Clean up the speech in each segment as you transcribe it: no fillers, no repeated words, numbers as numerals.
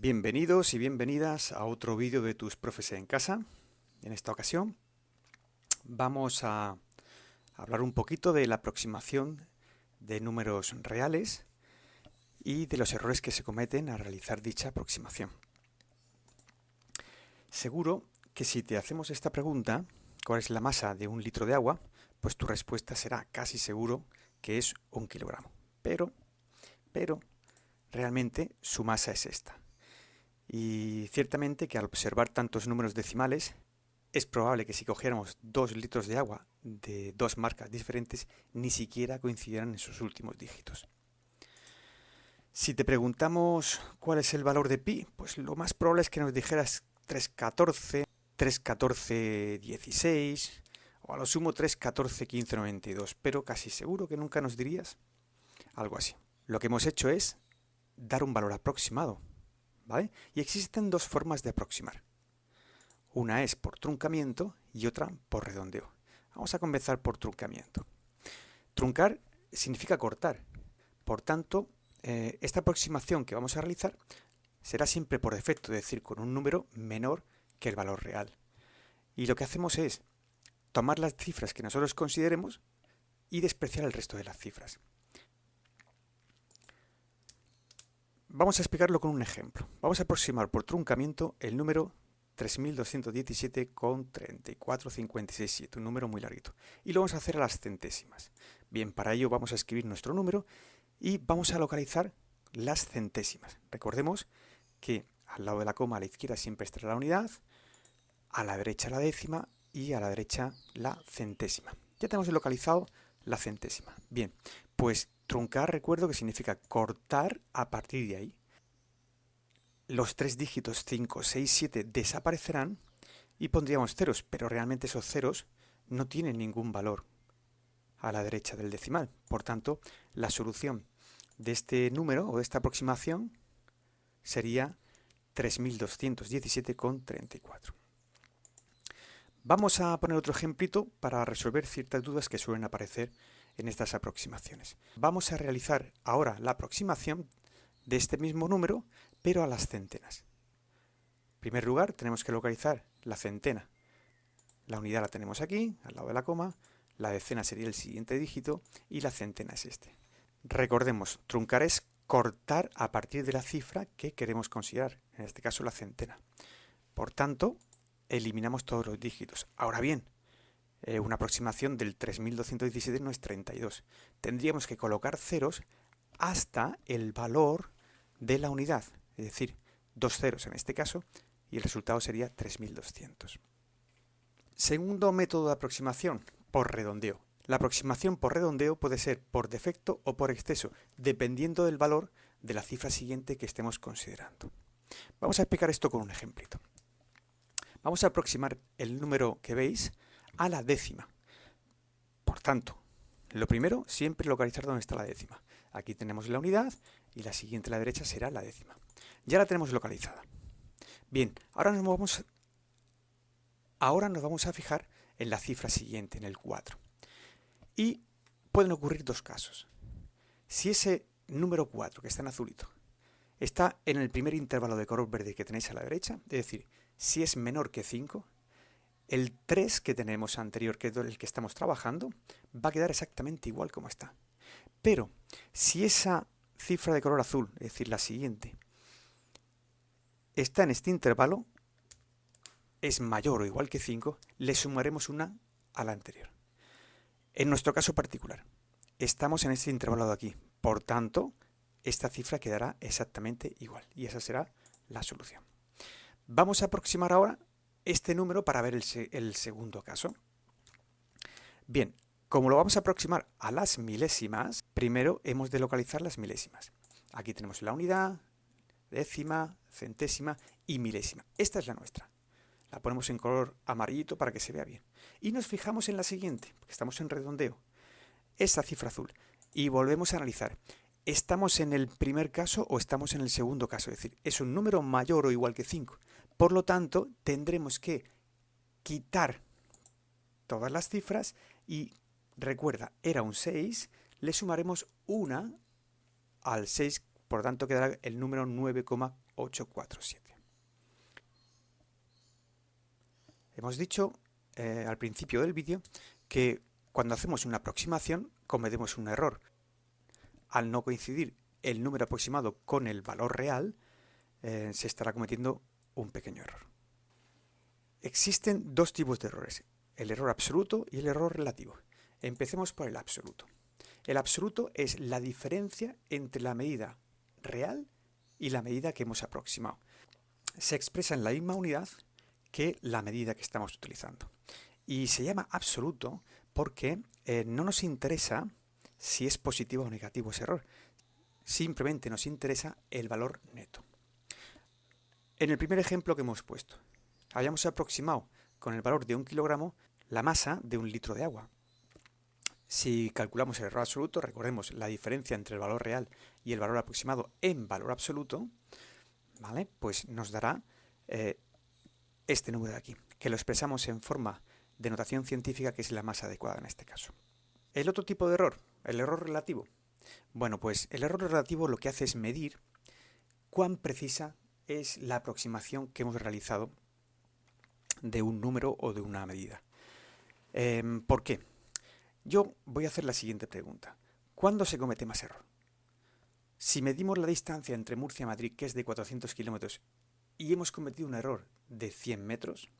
Bienvenidos y bienvenidas a otro vídeo de tus profes en casa. En esta ocasión vamos a hablar un poquito de la aproximación de números reales y de los errores que se cometen al realizar dicha aproximación. Seguro que si te hacemos esta pregunta, ¿cuál es la masa de un litro de agua? Pues tu respuesta será casi seguro que es 1 kilogramo. Pero realmente su masa es esta. Y ciertamente que al observar tantos números decimales, es probable que si cogiéramos 2 litros de agua de dos marcas diferentes, ni siquiera coincidieran en sus últimos dígitos. Si te preguntamos cuál es el valor de pi, pues lo más probable es que nos dijeras 3,14, 3,14,16 o a lo sumo 3,14,15,92, pero casi seguro que nunca nos dirías algo así. Lo que hemos hecho es dar un valor aproximado, ¿vale? Y existen dos formas de aproximar. Una es por truncamiento y otra por redondeo. Vamos a comenzar por truncamiento. Truncar significa cortar. Por tanto, esta aproximación que vamos a realizar será siempre por defecto, es decir, con un número menor que el valor real. Y lo que hacemos es tomar las cifras que nosotros consideremos y despreciar el resto de las cifras. Vamos a explicarlo con un ejemplo. Vamos a aproximar por truncamiento el número 3217,3456,7, un número muy larguito. Y lo vamos a hacer a las centésimas. Bien, para ello vamos a escribir nuestro número y vamos a localizar las centésimas. Recordemos que al lado de la coma a la izquierda siempre estará la unidad, a la derecha la décima y a la derecha la centésima. Ya tenemos localizado la centésima. Bien, pues truncar, recuerdo que significa cortar a partir de ahí. Los tres dígitos 5, 6, 7 desaparecerán y pondríamos ceros, pero realmente esos ceros no tienen ningún valor a la derecha del decimal. Por tanto, la solución de este número o de esta aproximación sería 3217,34. Vamos a poner otro ejemplito para resolver ciertas dudas que suelen aparecer en estas aproximaciones. Vamos a realizar ahora la aproximación de este mismo número, pero a las centenas. En primer lugar, tenemos que localizar la centena. La unidad la tenemos aquí, al lado de la coma, la decena sería el siguiente dígito y la centena es este. Recordemos, truncar es cortar a partir de la cifra que queremos considerar, en este caso la centena. Por tanto, eliminamos todos los dígitos. Ahora bien, una aproximación del 3217 no es 32. Tendríamos que colocar ceros hasta el valor de la unidad, es decir, 2 ceros en este caso, y el resultado sería 3200. Segundo método de aproximación, por redondeo. La aproximación por redondeo puede ser por defecto o por exceso, dependiendo del valor de la cifra siguiente que estemos considerando. Vamos a explicar esto con un ejemplito. Vamos a aproximar el número que veis a la décima. Por tanto, lo primero, siempre localizar dónde está la décima. Aquí tenemos la unidad y la siguiente a la derecha será la décima. Ya la tenemos localizada. Bien, ahora nos vamos a fijar en la cifra siguiente, en el 4. Y pueden ocurrir dos casos. Si ese número 4, que está en azulito, está en el primer intervalo de color verde que tenéis a la derecha, es decir, si es menor que 5, el 3 que tenemos anterior, que es el que estamos trabajando, va a quedar exactamente igual como está. Pero si esa cifra de color azul, es decir, la siguiente, está en este intervalo, es mayor o igual que 5, le sumaremos una a la anterior. En nuestro caso particular, estamos en este intervalo de aquí. Por tanto, esta cifra quedará exactamente igual. Y esa será la solución. Vamos a aproximar ahora este número para ver el segundo caso. Bien, como lo vamos a aproximar a las milésimas, primero hemos de localizar las milésimas. Aquí tenemos la unidad, décima, centésima y milésima. Esta es la nuestra. La ponemos en color amarillito para que se vea bien. Y nos fijamos en la siguiente, porque estamos en redondeo. Esta cifra azul. Y volvemos a analizar. ¿Estamos en el primer caso o estamos en el segundo caso? Es decir, es un número mayor o igual que 5. Por lo tanto, tendremos que quitar todas las cifras y, recuerda, era un 6, le sumaremos una al 6, por tanto quedará el número 9,4. 0,847. Hemos dicho al principio del vídeo que cuando hacemos una aproximación cometemos un error. Al no coincidir el número aproximado con el valor real, se estará cometiendo un pequeño error. Existen dos tipos de errores, el error absoluto y el error relativo. Empecemos por el absoluto. El absoluto es la diferencia entre la medida real y la medida que hemos aproximado. Se expresa en la misma unidad que la medida que estamos utilizando. Y se llama absoluto porque no nos interesa si es positivo o negativo ese error. Simplemente nos interesa el valor neto. En el primer ejemplo que hemos puesto, habíamos aproximado con el valor de 1 kilogramo la masa de 1 litro de agua. Si calculamos el error absoluto, recordemos la diferencia entre el valor real y el valor aproximado en valor absoluto, ¿vale? Pues nos dará este número de aquí, que lo expresamos en forma de notación científica, que es la más adecuada en este caso. El otro tipo de error, el error relativo. Bueno, pues el error relativo lo que hace es medir cuán precisa es la aproximación que hemos realizado de un número o de una medida. ¿Por qué? Yo voy a hacer la siguiente pregunta. ¿Cuándo se comete más error? Si medimos la distancia entre Murcia y Madrid, que es de 400 kilómetros, y hemos cometido un error de 100 metros,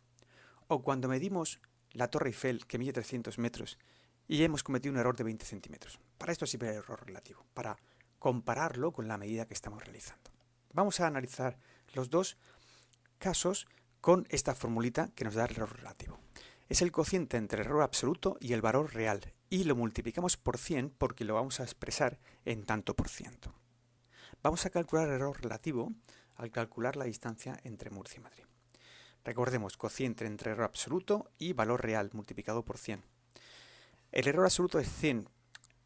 o cuando medimos la Torre Eiffel, que mide 300 metros, y hemos cometido un error de 20 centímetros. Para esto sirve el error relativo, para compararlo con la medida que estamos realizando. Vamos a analizar los dos casos con esta formulita que nos da el error relativo. Es el cociente entre el error absoluto y el valor real, y lo multiplicamos por 100 porque lo vamos a expresar en tanto por ciento. Vamos a calcular el error relativo al calcular la distancia entre Murcia y Madrid. Recordemos, cociente entre error absoluto y valor real multiplicado por 100. El error absoluto es 100.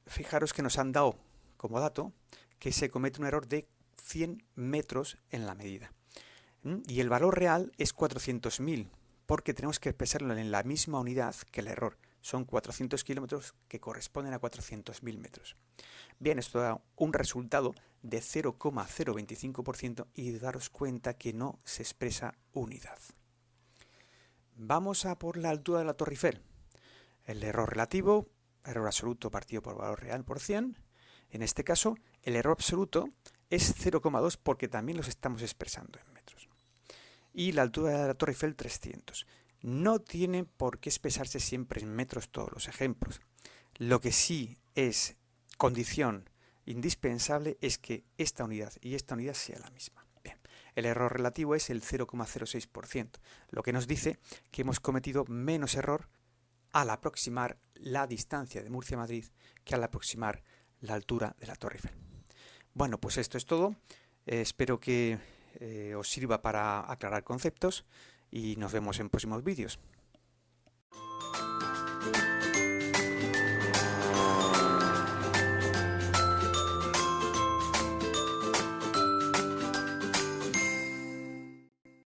Fijaros que nos han dado como dato que se comete un error de 100 metros en la medida. Y el valor real es 400.000, porque tenemos que expresarlo en la misma unidad que el error. Son 400 kilómetros que corresponden a 400.000 metros. Bien, esto da un resultado de 0,025% y daros cuenta que no se expresa unidad. Vamos a por la altura de la Torre Eiffel. El error relativo, error absoluto partido por valor real por 100. En este caso, el error absoluto es 0,2 porque también los estamos expresando en metros. Y la altura de la Torre Eiffel 300. No tiene por qué expresarse siempre en metros todos los ejemplos. Lo que sí es condición indispensable es que esta unidad y esta unidad sea la misma. Bien, el error relativo es el 0,06%, lo que nos dice que hemos cometido menos error al aproximar la distancia de Murcia a Madrid que al aproximar la altura de la Torre Eiffel. Bueno, pues esto es todo. Espero que os sirva para aclarar conceptos y nos vemos en próximos vídeos.